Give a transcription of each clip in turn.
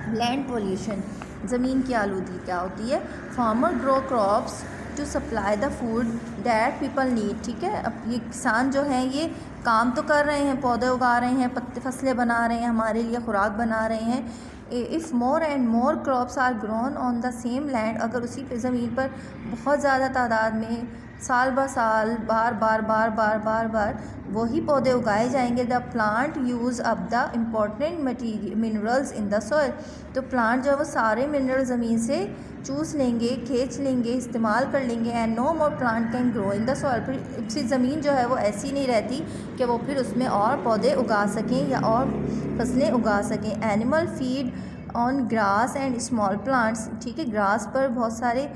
Land pollution, ज़मीन की आलूदगी क्या होती है? Farmer grow crops to supply the food that people need. ठीक है, अब ये किसान जो हैं ये काम तो कर रहे हैं, पौधे उगा रहे हैं, पत्ते फसलें बना रहे हैं, हमारे लिए खुराक बना रहे हैं। If more and more crops are grown on the same land, अगर उसी पे ज़मीन पर बहुत ज़्यादा तादाद में साल ब साल बार बार बार बार बार बार वही पौधे उगाए जाएंगे, the plant use up the important material minerals in the soil, तो प्लांट जो है वो सारे मिनरल ज़मीन से चूस लेंगे, खींच लेंगे, इस्तेमाल कर लेंगे। And no more plant can grow in the soil, फिर उसकी ज़मीन जो है वो ऐसी नहीं रहती कि वो फिर उसमें और पौधे उगा सकें या और फसलें उगा सकें। Animal feed on grass and small plants. ठीक है, ग्रास पर बहुत सारे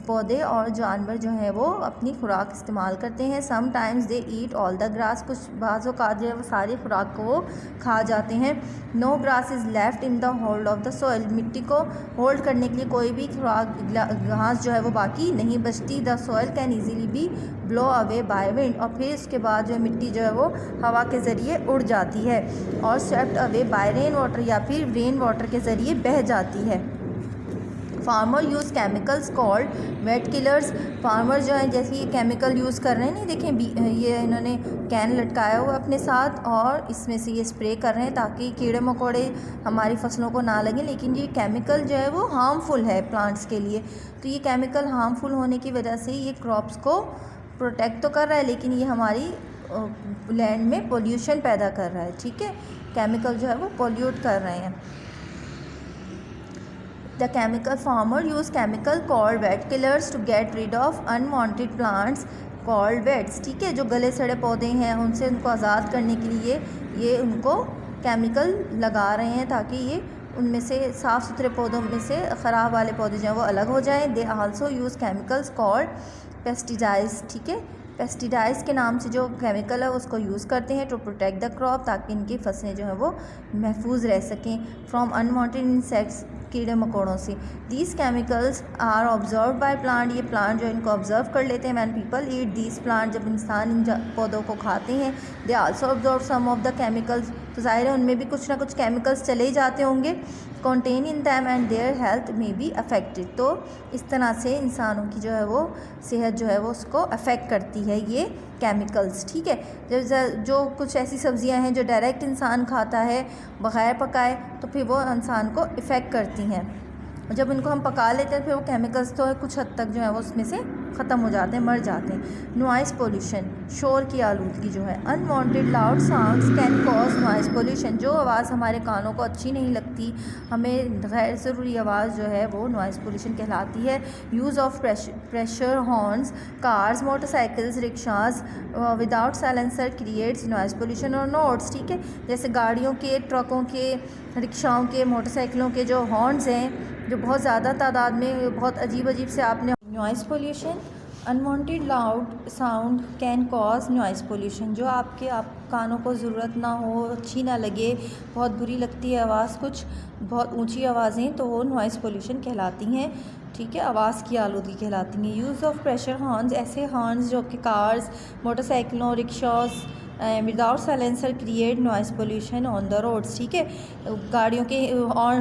पौधे और जानवर जो हैं वो अपनी खुराक इस्तेमाल करते हैं। Sometimes they eat all the grass, कुछ बाज़ औक़ात जो है वो सारी खुराक को वो खा जाते हैं। No grass is left in the hold of the soil, मिट्टी को होल्ड करने के लिए कोई भी खुराक घास जो है वो बाकी नहीं बचती। The soil can easily be blow away by wind, और फिर उसके बाद जो है मिट्टी जो है वो हवा के ज़रिए उड़ जाती है, और swept away by rain water, या फिर रेन वाटर के ज़रिए बह जाती है। Farmer use chemicals called weed killers, farmer जो है जैसे ये केमिकल यूज़ कर रहे हैं, नहीं देखें ये इन्होंने कैन लटकाया हुआ अपने साथ और इसमें से ये स्प्रे कर रहे हैं ताकि कीड़े मकोड़े हमारी फसलों को ना लगें, लेकिन ये केमिकल जो है वो हार्मफुल है प्लांट्स के लिए। तो ये केमिकल हार्मफुल होने की वजह से ये क्रॉप्स को प्रोटेक्ट तो कर रहा है, लेकिन ये हमारी लैंड में पोल्यूशन पैदा कर रहा है। ठीक है, केमिकल जो है वो पोल्यूट कर रहे हैं। The chemical farmer use chemical called wet killers to get rid of unwanted plants called wets। ठीक है, जो गले सड़े पौधे हैं उनसे उनको आज़ाद करने के लिए ये उनको केमिकल लगा रहे हैं ताकि ये उनमें से साफ़ सुथरे पौधों में से ख़राब वाले पौधे जो हैं वो अलग हो जाएं। They also use chemicals called pesticides. ठीक है, पेस्टिसाइड्स के नाम से जो केमिकल है उसको यूज़ करते हैं टू प्रोटेक्ट द क्रॉप, ताकि इनकी फसलें जो हैं वो महफूज रह सकें फ्रॉम अनवांटेड इंसेक्ट्स, कीड़े मकोड़ों से। These chemicals are observe by plant, ये प्लांट जो इनको ऑब्जर्व कर लेते हैं। When people eat these plant, जब इंसान इन पौधों को खाते हैं, they also observe some of the chemicals, तो ज़ाहिर है उनमें भी कुछ ना कुछ केमिकल्स चले ही जाते होंगे। Contain in them and their health may be affected, तो इस तरह से इंसानों की जो है वो सेहत जो है वो उसको अफेक्ट करती है ये केमिकल्स। ठीक है, जब जो कुछ ऐसी सब्ज़ियां हैं जो डायरेक्ट इंसान खाता है बग़ैर पकाए, तो फिर वो इंसान को इफ़ेक्ट करती हैं। जब इनको हम पका लेते हैं फिर वो केमिकल्स तो कुछ हद तक जो है वो उसमें से ख़त्म हो जाते हैं, मर जाते हैं। नॉइज़ पोल्यूशन, शोर की आलूदगी जो है। Unwanted loud sounds can cause noise pollution, जो आवाज़ हमारे कानों को अच्छी नहीं लगती, हमें गैर ज़रूरी आवाज़ जो है वो नॉइज़ पोल्यूशन कहलाती है। Use of pressure horns, cars, motorcycles, rickshaws without silencer creates noise pollution और नोट्स। ठीक है, जैसे गाड़ियों के, ट्रकों के, रिक्शाओं के, मोटरसाइकिलों के जो हॉर्न्स हैं जो बहुत ज़्यादा तादाद में बहुत अजीब अजीब से आपने noise pollution. Unwanted loud sound can cause noise pollution, जो आपके कानों को ज़रूरत ना हो, अच्छी ना लगे, बहुत बुरी लगती है आवाज़, कुछ बहुत ऊंची आवाज़ें, तो वो नॉइज़ पोल्यूशन कहलाती हैं। ठीक है, आवाज़ की आलूदगी कहलाती हैं। यूज़ ऑफ प्रेशर हॉर्न्स, ऐसे हॉर्न्स जो कि कार्स, मोटरसाइकिलों, rickshaws without silencer create noise pollution on the roads. ठीक है, गाड़ियों के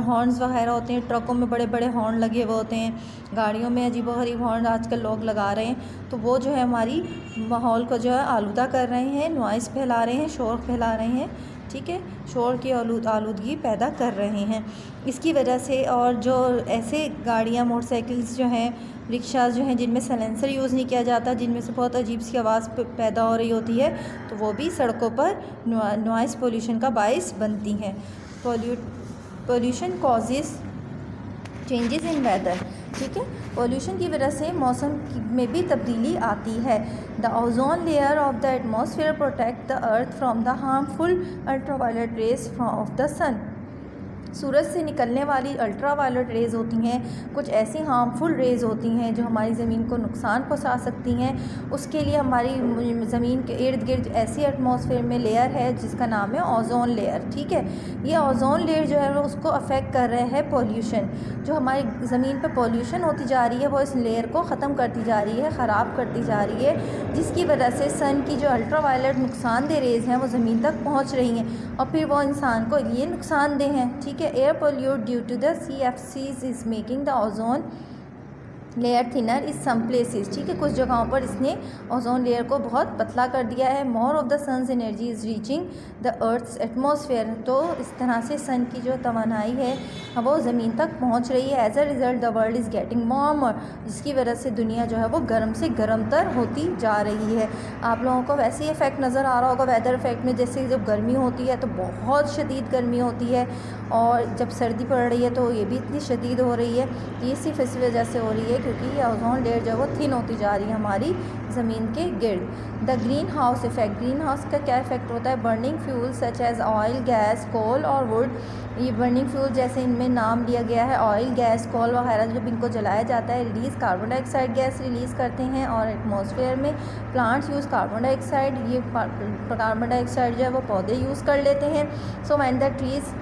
हॉर्न्स वगैरह होते हैं, ट्रकों में बड़े बड़े हॉर्न लगे हुए होते हैं, गाड़ियों में अजीबोगरीब हॉर्न आजकल लोग लगा रहे हैं, तो वो जो है हमारी माहौल को जो है आलूदा कर रहे हैं, नॉइज़ फैला रहे हैं, शोर फैला रहे हैं। ठीक है, शोर की आलूदगी पैदा कर रहे हैं इसकी वजह से। और जो ऐसे गाड़ियाँ, मोटरसाइकिल्स जो हैं, रिक्शाज जो हैं जिनमें साइलेंसर यूज़ नहीं किया जाता, जिनमें से बहुत अजीब सी आवाज़ पैदा हो रही होती है, तो वो भी सड़कों पर नॉइज़ पोल्यूशन का बाइस बनती हैं। Pollution causes changes in weather. ठीक है, पोल्यूशन की वजह से मौसम में भी तब्दीली आती है। The ozone layer of the atmosphere protect the earth from the harmful ultraviolet rays of the sun, सूरज से निकलने वाली अल्ट्रा वायलेट रेज़ होती हैं, कुछ ऐसी हार्मफुल रेज़ होती हैं जो हमारी ज़मीन को नुकसान पहुंचा सकती हैं। उसके लिए हमारी ज़मीन के इर्द गिर्द ऐसी एटमॉस्फेयर में लेयर है जिसका नाम है ओजोन लेयर। ठीक है, ये ओजोन लेयर जो है उसको अफेक्ट कर रहे हैं पोल्यूशन, जो हमारी ज़मीन पर पोल्यूशन होती जा रही है वो इस लेयर को ख़त्म करती जा रही है, ख़राब करती जा रही है, जिसकी वजह से सन की जो अल्ट्रा वायलेट नुकसानदेह रेज़ हैं वो ज़मीन तक पहुँच रही हैं और फिर वो इंसान को ये नुकसानदेह हैं। ठीक है, है। Air pollute due to the CFCs is making the ozone layer thinner is some places, ठीक है, कुछ जगहों पर इसने ओजोन लेयर को बहुत पतला कर दिया है। More of the sun's energy is reaching the earth's atmosphere, तो इस तरह से सन की जो तवानाई है वो ज़मीन तक पहुंच रही है। As a result the world is getting warmer, जिसकी वजह से दुनिया जो है वो गर्म से गर्मतर होती जा रही है। आप लोगों को वैसे ही इफेक्ट नज़र आ रहा होगा वेदर इफेक्ट में, जैसे जब गर्मी होती है तो बहुत शदीद गर्मी होती है, और जब सर्दी पड़ रही है तो ये भी इतनी शदीद हो रही है। ये सिर्फ इस वजह से हो रही है क्योंकि ये ओजोन लेयर जो है वो थिन होती जा रही है हमारी ज़मीन के गिर्द। The greenhouse effect, greenhouse का क्या इफ़ेक्ट होता है? Burning fuel such as oil, gas, coal और वुड, ये बर्निंग फ्यूल जैसे इनमें नाम लिया गया है, ऑयल, गैस, कोल वगैरह, जब इनको जलाया जाता है release carbon dioxide gas release करते हैं और एटमॉस्फेयर में। प्लांट्स यूज़ कार्बन डाइऑक्साइड, ये कार्बन डाइऑक्साइड जो है वो पौधे यूज़ कर लेते हैं। सो व्हेन द ट्रीज़,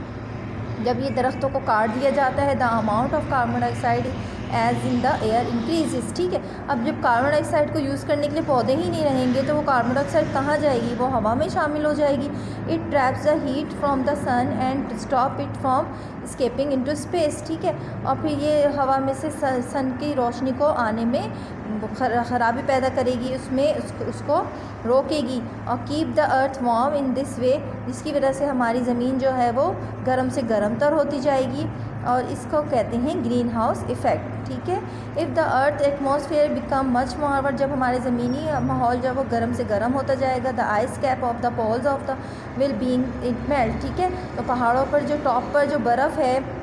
जब ये दरख्तों को काट दिया जाता है, the amount of carbon dioxide as in the air increases, ठीक है। अब जब कार्बन डाइऑक्साइड को यूज़ करने के लिए पौधे ही नहीं रहेंगे तो वो कार्बन डाइऑक्साइड कहाँ जाएगी? वो हवा में शामिल हो जाएगी। It traps the heat from the sun and stop it from escaping into space, ठीक है। और फिर ये हवा में से सन की रोशनी को आने में ख़राबी पैदा करेगी, उसमें उसको रोकेगी। और keep the earth warm in this way, जिसकी वजह से हमारी ज़मीन जो है वो गर्म से गर्मतर होती जाएगी, और इसको कहते हैं ग्रीन हाउस इफ़ेक्ट, ठीक है। If the earth atmosphere become much more, जब हमारे ज़मीनी माहौल जो है वो गर्म से गर्म होता जाएगा, the ice cap of the poles of the will being it melt, ठीक है। तो पहाड़ों पर जो टॉप पर जो बर्फ़ है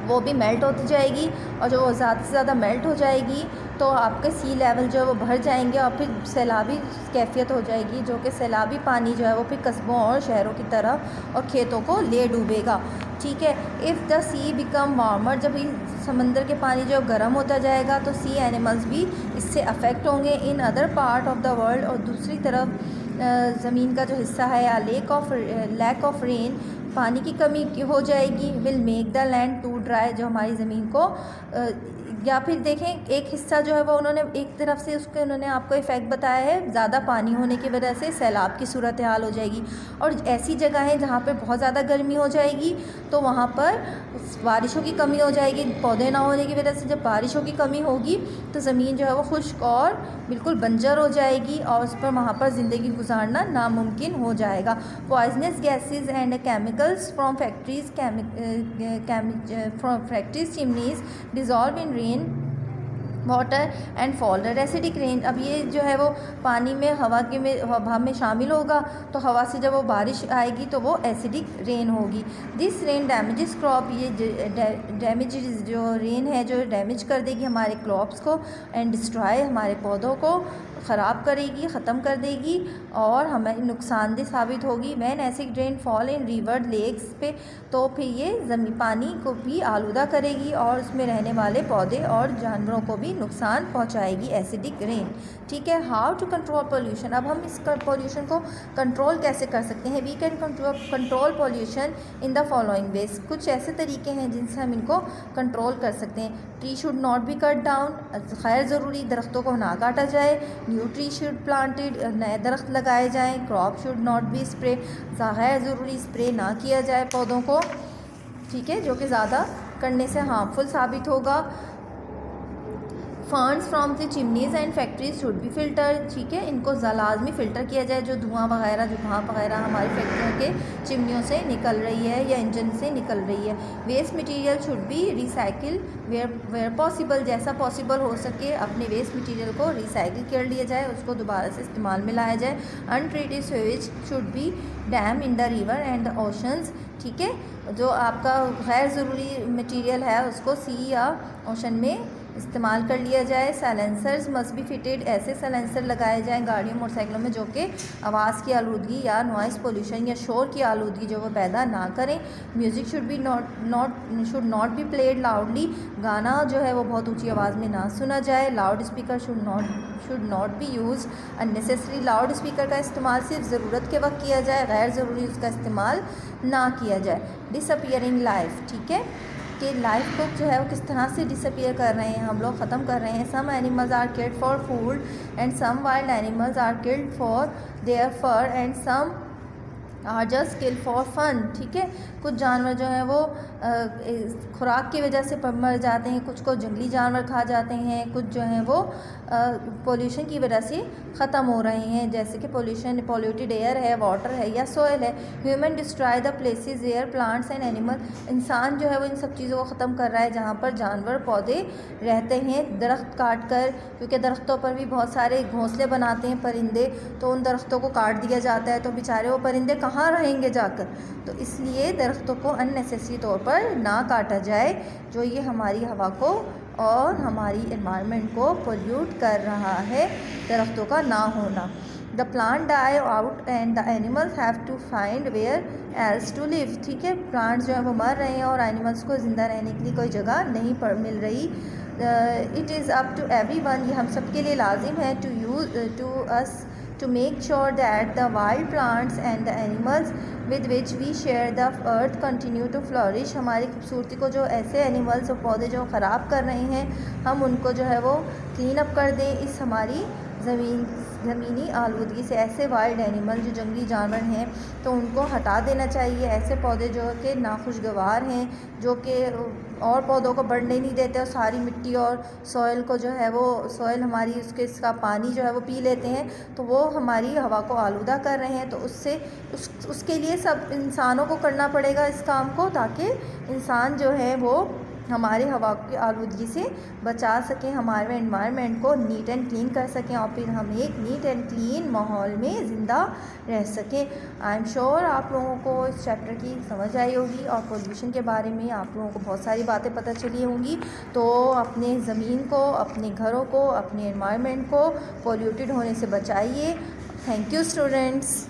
वो भी मेल्ट होती जाएगी, और जो ज़्यादा से ज़्यादा मेल्ट हो जाएगी तो आपके सी लेवल जो है वो भर जाएंगे, और फिर सैलाबी कैफियत हो जाएगी, जो कि सैलाबी पानी जो है वो फिर कस्बों और शहरों की तरह और खेतों को ले डूबेगा, ठीक है। If the sea become warmer, जब समंदर के पानी जो गर्म होता जाएगा तो सी एनिमल्स भी इससे अफेक्ट होंगे। In other part of the world, और दूसरी तरफ ज़मीन का जो हिस्सा है या लैक ऑफ रेन, पानी की कमी हो जाएगी। Will make the land too dry, जो हमारी ज़मीन को या फिर देखें एक हिस्सा जो है वो उन्होंने एक तरफ से उसके उन्होंने आपको इफ़ेक्ट बताया है, ज़्यादा पानी होने की वजह से सैलाब की सूरत हाल हो जाएगी। और ऐसी जगह है जहाँ पे बहुत ज़्यादा गर्मी हो जाएगी तो वहाँ पर बारिशों की कमी हो जाएगी, पौधे ना होने की वजह से। जब बारिशों की कमी होगी तो ज़मीन जो है वो खुश्क और बिल्कुल बंजर हो जाएगी, और उस पर वहाँ पर ज़िंदगी गुजारना नामुमकिन हो जाएगा। Poisonous gases and chemicals from factories chimneys dissolve in rain water and fall acidic rain. अब ये जो है वो पानी में हवा में शामिल होगा, तो हवा से जब वो बारिश आएगी तो वो एसिडिक रेन होगी। दिस रेन डैमेजेस क्रॉप, ये डैमेज जो रेन है जो डैमेज कर देगी हमारे क्रॉप्स को, एंड डिस्ट्रॉय, हमारे पौधों को ख़राब करेगी, ख़त्म कर देगी और हमें नुकसानदेह साबित होगी। When acid rain fall in river lakes पे, तो फिर ये पानी को भी आलूदा करेगी और उसमें रहने वाले पौधे और जानवरों को भी नुकसान पहुंचाएगी एसिडिक रेन, ठीक है। हाउ टू कंट्रोल पोल्यूशन, अब हम इस पोल्यूशन को कंट्रोल कैसे कर सकते हैं? We can control pollution in the following ways, कुछ ऐसे तरीके हैं जिनसे हम इनको कंट्रोल कर सकते हैं। Tree should not be cut down, गैर ज़रूरी दरख्तों को ना काटा जाए। न्यू ट्री शुड प्लांटेड, नए दरख्त लगाए जाएँ। Crop should not be spray, गैर ज़रूरी स्प्रे ना किया जाए पौधों को, ठीक है, जो कि ज़्यादा करने से हार्मफुल साबित होगा। Funds from the chimneys and factories should be filter, ठीक है, इनको लाजमी फ़िल्टर किया जाए, जो धुआं वगैरह जो भाप वगैरह हमारी फैक्ट्रियों के चिमनियों से निकल रही है या इंजन से निकल रही है। Waste material should be recycle where possible, जैसा पॉसिबल हो सके अपने वेस्ट मटेरियल को रिसाइकिल कर लिया जाए, उसको दोबारा से इस्तेमाल में लाया जाए। Untreated sewage should be dam in the river and the oceans, ठीक है, जो आपका गैर ज़रूरी मटेरियल है उसको सी या ओशन में इस्तेमाल कर लिया जाए। साइलेंसर्स मस्ट बी फिटेड, ऐसे साइलेंसर लगाए जाएं गाड़ियों मोटरसाइकिलों में जो कि आवाज़ की आलूदगी या नॉइज़ पोल्यूशन या शोर की आलूदगी जो वो पैदा ना करें। Music should not be played loudly, गाना जो है वो बहुत ऊंची आवाज़ में ना सुना जाए। Loud speaker should not be use unnecessary, loud speaker का इस्तेमाल सिर्फ ज़रूरत के वक्त किया जाए, गैर ज़रूरी उसका इस्तेमाल ना किया जाए। डिसअपियरिंग लाइफ, ठीक है, कि लाइफ को जो है वो किस तरह से डिसअपियर कर रहे हैं, हम लोग ख़त्म कर रहे हैं। Some animals are killed for food and some wild animals are killed for their fur and some are just kill for fun, ठीक है। कुछ जानवर जो हैं वो खुराक की वजह से मर जाते हैं, कुछ को जंगली जानवर खा जाते हैं, कुछ जो हैं वो पोल्यूशन की वजह से ख़त्म हो रहे हैं, जैसे कि पोल्यूटेड एयर है, वाटर है या सॉइल है। Human destroy the places where plants and animal, इंसान जो है वो इन सब चीज़ों को ख़त्म कर रहा है जहाँ पर जानवर पौधे रहते हैं, दरख्त काट कर, क्योंकि दरख्तों पर भी बहुत सारे घोंसले बनाते हैं परिंदे, तो उन दरख्तों को काट दिया जाता है, तो बेचारे वो परिंदे कहाँ रहेंगे जाकर। तो इसलिए दरख्तों को अननेसेसरी तौर पर ना काटा जाए, जो ये हमारी हवा को और हमारी एनवायरनमेंट को पोल्यूट कर रहा है, दरख्तों का ना होना। The plant die out and the animals have to find where else to live, ठीक है। प्लांट्स जो है वो मर रहे हैं और एनिमल्स को ज़िंदा रहने के लिए कोई जगह नहीं मिल रही। It is up to everyone, ये हम सब के लिए लाजिम है, to us to make sure that the wild plants and the animals with which we share the earth continue to flourish, हमारी खूबसूरती को जो ऐसे एनिमल्स और पौधे जो ख़राब कर रहे हैं, हम उनको जो है वो क्लीन अप कर दें। इस हमारी ज़मीनी आलूदगी से ऐसे वाइल्ड एनिमल जो जंगली जानवर हैं तो उनको हटा देना चाहिए। ऐसे पौधे जो कि नाखुशगवार हैं, जो कि और पौधों को बढ़ने नहीं देते और सारी मिट्टी और सॉइल को जो है वो सॉइल हमारी इसका पानी जो है वो पी लेते हैं, तो वो हमारी हवा को आलूदा कर रहे हैं। तो उसके लिए सब इंसानों को करना पड़ेगा इस काम को, ताकि इंसान जो है वो हमारे हवा की आलूदगी से बचा सकें, हमारे एनवायरनमेंट को नीट एंड क्लीन कर सकें और फिर हम एक नीट एंड क्लीन माहौल में ज़िंदा रह सकें। आई एम श्योर आप लोगों को इस चैप्टर की समझ आई होगी और पोल्यूशन के बारे में आप लोगों को बहुत सारी बातें पता चली होंगी। तो अपने ज़मीन को, अपने घरों को, अपने एनवायरनमेंट को पोल्यूटेड होने से बचाइए। Thank you students.